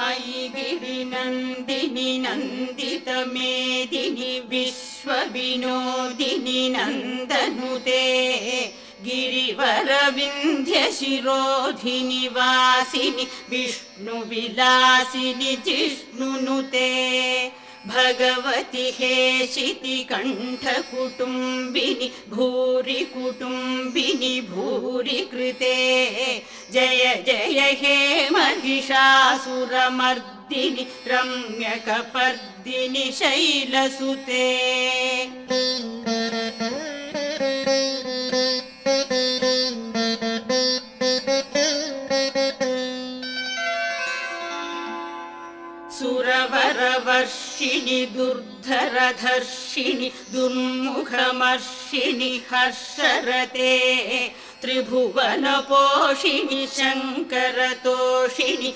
अयि गिरिनन्दिनि नन्दितमेदिनि विश्वविनोदिनि नन्दनुते गिरिवरविन्ध्यशिरोधिनि वासिनि विष्णुविलासिनि जिष्णुनुते भगवति हेशितिकण्ठकुटुम्बिनि भूरि कुटुम्बिनि भूरि कृते जय जय हे महिषासुरमर्दिनि रम्यकपर्दिनि शैलसुते सुरवरवर्षिणि दुर्धरधर्षिणि दुर्मुखमर्षिणि हर्षरते त्रिभुवनपोषिणि शङ्करतोषिणि